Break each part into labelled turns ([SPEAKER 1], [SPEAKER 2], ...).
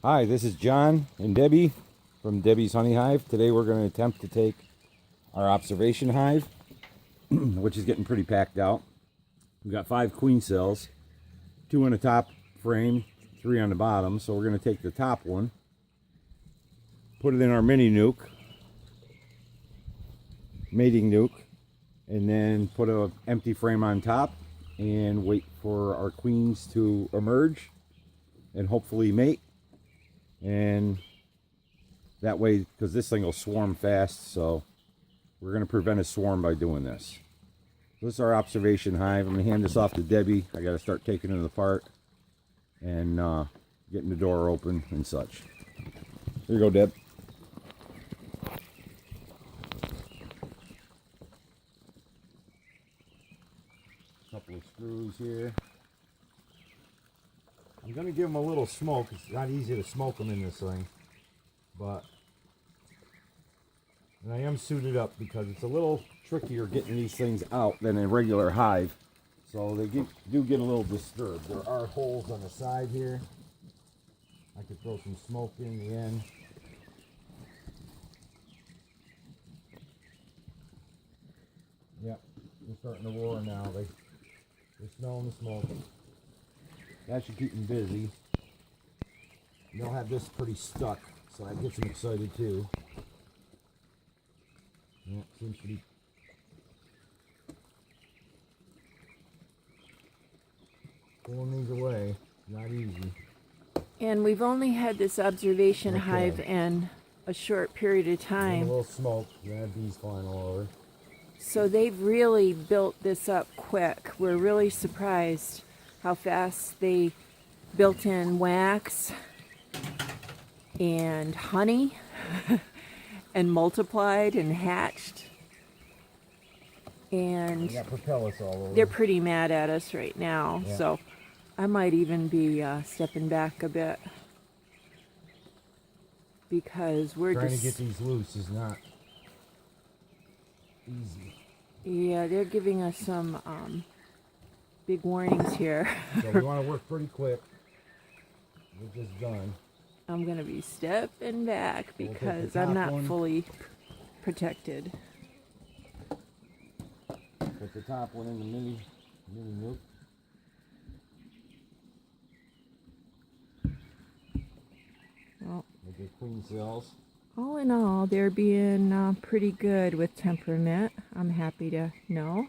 [SPEAKER 1] Hi, this is John and Debbie from Debbie's Honey Hive. Today we're going to attempt to take our observation hive, which is getting pretty packed out. We've got 5 queen cells, 2 on the top frame, 3 on the bottom. So we're going to take the top one, put it in our mini nuke, mating nuke, and then put an empty frame on top and wait for our queens to emerge and hopefully mate. And that way, because this thing will swarm fast, so we're going to prevent a swarm by doing this. This is our observation hive. I'm going to hand this off to Debbie. I got to start taking it apart and getting the door open and such. Here you go, Deb. Couple of screws here. I'm going to give them a little smoke. It's not easy to smoke them in this thing, but and I am suited up because it's a little trickier getting these things out than a regular hive, so they do get a little disturbed. There are holes on the side here. I could throw some smoke in the end. Yep, they're starting to roar now. They're smelling the smoke. That should keep them busy. They'll have this pretty stuck, so that gets them excited too. Yeah, seems to be pulling these away. Not easy.
[SPEAKER 2] And we've only had this observation hive in a short period of
[SPEAKER 1] And
[SPEAKER 2] time.
[SPEAKER 1] a little smoke. You have bees flying all over.
[SPEAKER 2] So they've really built this up quick. We're really surprised how fast they built in wax and honey and multiplied and hatched. And
[SPEAKER 1] They got propellers all over.
[SPEAKER 2] they're pretty mad at us right now.
[SPEAKER 1] Yeah.
[SPEAKER 2] So I might even be stepping back a bit because we're
[SPEAKER 1] Trying
[SPEAKER 2] just
[SPEAKER 1] to get these loose is not easy.
[SPEAKER 2] Yeah, they're giving us some big warnings here.
[SPEAKER 1] So we want to work pretty quick. We're just done.
[SPEAKER 2] I'm going to be stepping back
[SPEAKER 1] We'll take
[SPEAKER 2] because
[SPEAKER 1] the
[SPEAKER 2] I'm
[SPEAKER 1] top
[SPEAKER 2] not
[SPEAKER 1] one.
[SPEAKER 2] fully protected.
[SPEAKER 1] Put the top one in the mini nuke.
[SPEAKER 2] Well,
[SPEAKER 1] Make the queen cells.
[SPEAKER 2] all in all, they're being pretty good with temperament. I'm happy to know.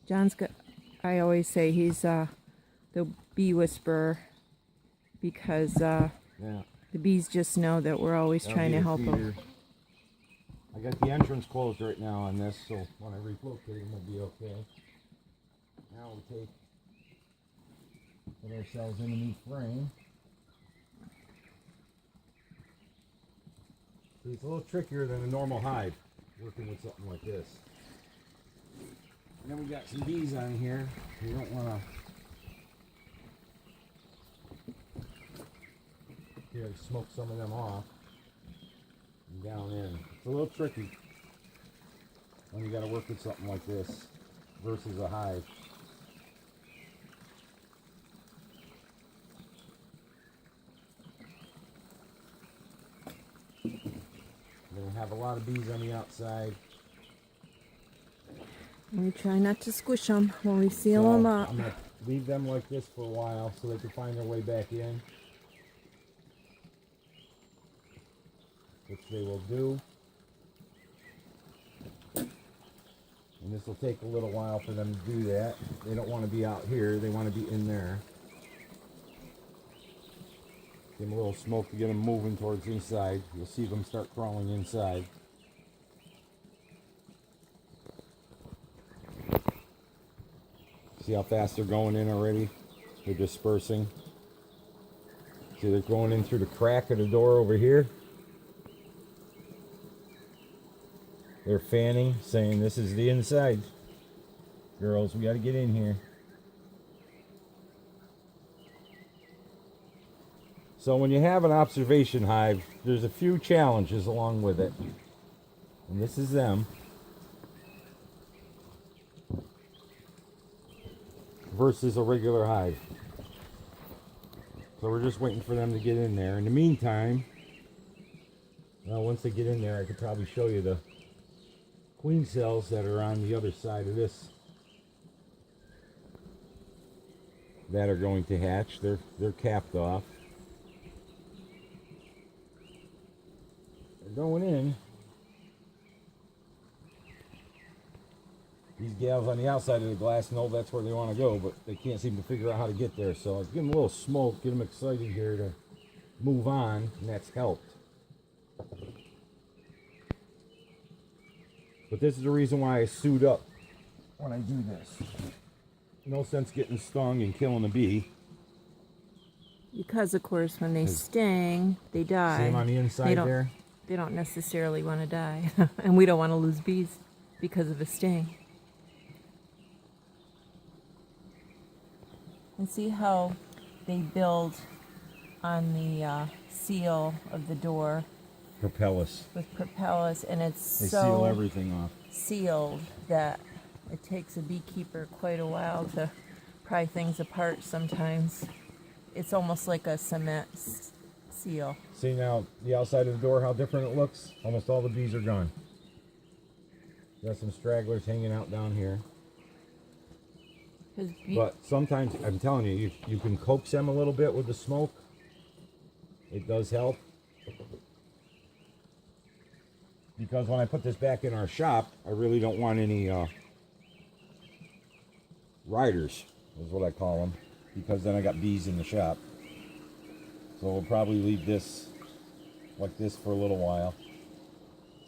[SPEAKER 2] John's got, I always say he's the bee whisperer because
[SPEAKER 1] Yeah.
[SPEAKER 2] the bees just know that we're always
[SPEAKER 1] That'll
[SPEAKER 2] trying
[SPEAKER 1] be
[SPEAKER 2] to
[SPEAKER 1] the
[SPEAKER 2] help them.
[SPEAKER 1] feeder. I got the entrance closed right now on this, so when I relocate them, it'll be okay. Now we'll put ourselves in a new frame. See, it's a little trickier than a normal hive, working with something like this. And then we got some bees on here. We don't want to smoke some of them off and down in. It's a little tricky when you got to work with something like this versus a hive. We're going to have a lot of bees on the outside.
[SPEAKER 2] We try not to squish them when we seal them up.
[SPEAKER 1] I'm going to leave them like this for a while so they can find their way back in, which they will do. And this will take a little while for them to do that. They don't want to be out here, they want to be in there. Give them a little smoke to get them moving towards inside. You'll see them start crawling inside. See how fast they're going in already? They're dispersing. See, they're going in through the crack of the door over here. They're fanning, saying this is the inside. Girls, we got to get in here. So when you have an observation hive, there's a few challenges along with it. And this is them. versus a regular hive. So we're just waiting for them to get in there. In the meantime, well, once they get in there, I could probably show you the queen cells that are on the other side of this that are going to hatch. They're capped off. They're going in. These gals on the outside of the glass know that's where they want to go, but they can't seem to figure out how to get there. So give them a little smoke, get them excited here to move on, and that's helped. But this is the reason why I suit up when I do this. No sense getting stung and killing a bee.
[SPEAKER 2] Because of course when they sting, they die.
[SPEAKER 1] See them on the inside there?
[SPEAKER 2] They don't necessarily want to die. And we don't want to lose bees because of a sting. And see how they build on the seal of the door
[SPEAKER 1] Propellus.
[SPEAKER 2] with propellus, and it's
[SPEAKER 1] They
[SPEAKER 2] so
[SPEAKER 1] seal everything off.
[SPEAKER 2] sealed that it takes a beekeeper quite a while to pry things apart sometimes. It's almost like a cement seal.
[SPEAKER 1] See now the outside of the door, how different it looks? Almost all the bees are gone. Got some stragglers hanging out down here. But sometimes, I'm telling you, you can coax them a little bit with the smoke. It does help. Because when I put this back in our shop, I really don't want any riders, is what I call them. Because then I got bees in the shop. So we'll probably leave this like this for a little while.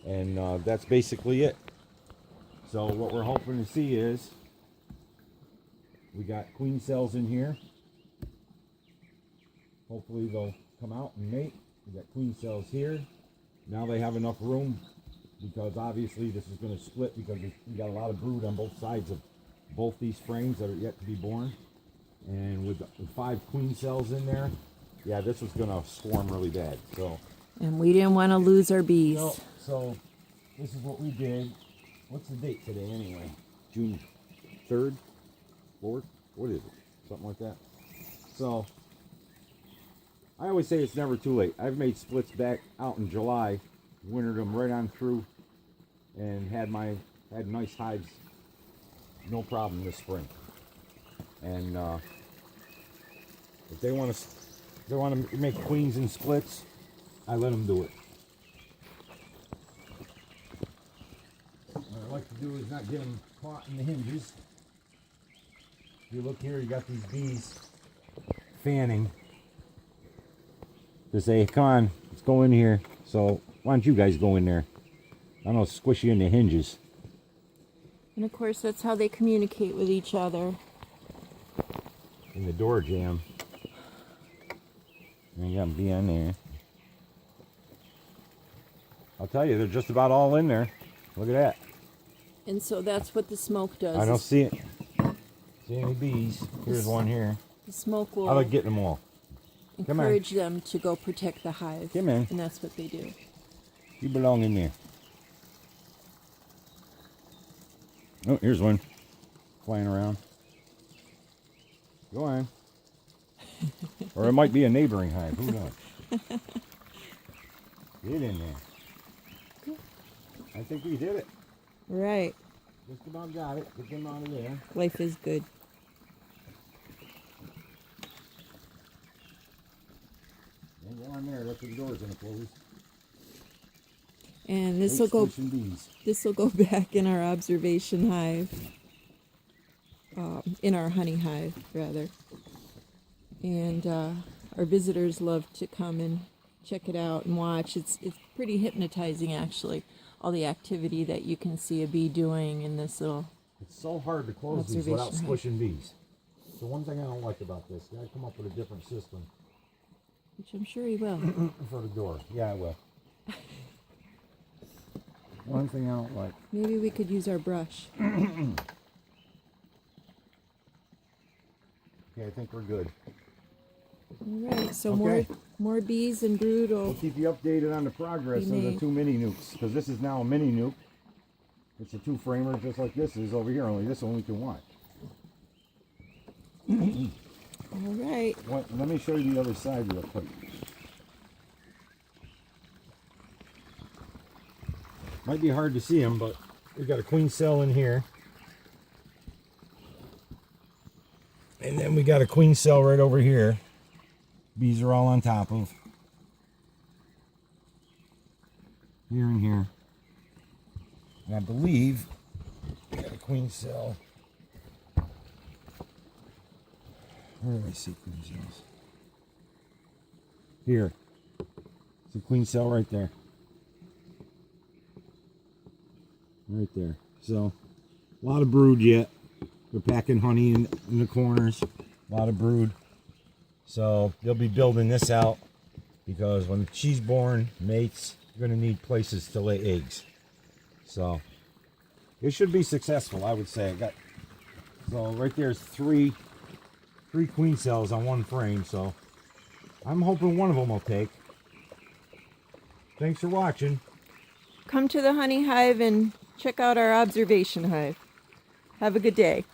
[SPEAKER 1] And that's basically it. So what we're hoping to see is we got queen cells in here. Hopefully they'll come out and mate. We got queen cells here. Now they have enough room because obviously this is going to split because we got a lot of brood on both sides of both these frames that are yet to be born. And with 5 queen cells in there, yeah, this was going to swarm really bad. So,
[SPEAKER 2] And we didn't want to lose our bees.
[SPEAKER 1] so this is what we did. What's the date today anyway? June 3rd? 4th? What is it? Something like that. So, I always say it's never too late. I've made splits back out in July, wintered them right on through, and had nice hives, no problem this spring. And if they want to make queens and splits, I let them do it. What I like to do is not get them caught in the hinges. If you look here, you got these bees fanning to say, come on, let's go in here. So why don't you guys go in there? I don't know, squish you in the hinges.
[SPEAKER 2] And of course, that's how they communicate with each other.
[SPEAKER 1] In the door jamb. And you got a bee on there. I'll tell you, they're just about all in there. Look at that.
[SPEAKER 2] And so that's what the smoke does.
[SPEAKER 1] I don't see it. See any bees? Here's one here.
[SPEAKER 2] The smoke will
[SPEAKER 1] I like getting them all.
[SPEAKER 2] encourage them to go protect the hive.
[SPEAKER 1] Come in.
[SPEAKER 2] And that's what they do.
[SPEAKER 1] You belong in there. Oh, here's one flying around. Go on. Or it might be a neighboring hive. Who knows? Get in there. I think we did it.
[SPEAKER 2] Right.
[SPEAKER 1] Just about got it. Get them out of there.
[SPEAKER 2] Life is good.
[SPEAKER 1] And go on there. That's where the door's gonna close.
[SPEAKER 2] And this will go.
[SPEAKER 1] Bees.
[SPEAKER 2] This will go back in our observation hive. In our honey hive, rather. And our visitors love to come and check it out and watch. It's pretty hypnotizing, actually. All the activity that you can see a bee doing in this little.
[SPEAKER 1] It's so hard to close these without squishing bees. So one thing I don't like about this, you gotta come up with a different system.
[SPEAKER 2] Which I'm sure he will.
[SPEAKER 1] For the door. Yeah, I will. One thing I don't like.
[SPEAKER 2] Maybe we could use our brush.
[SPEAKER 1] Okay, I think we're good.
[SPEAKER 2] All right, so
[SPEAKER 1] Okay.
[SPEAKER 2] more bees and brood
[SPEAKER 1] We'll
[SPEAKER 2] will.
[SPEAKER 1] keep you updated on the progress of the 2 mini nukes, because this is now a mini nuke. It's a 2-framer just like this is over here, only this one we can watch.
[SPEAKER 2] All right.
[SPEAKER 1] Let me show you the other side real quick. Might be hard to see them, but we got a queen cell in here. And then we got a queen cell right over here. Bees are all on top of. Here and here. And I believe we got a queen cell. Where do I see queen cells? Here. It's a queen cell right there. Right there. So, a lot of brood yet. They're packing honey in the corners. A lot of brood. So, they'll be building this out because when she's born, mates, you're going to need places to lay eggs. So, it should be successful, I would say. So, right there's three queen cells on one frame. So, I'm hoping one of them will take. Thanks for watching.
[SPEAKER 2] Come to the honey hive and check out our observation hive. Have a good day.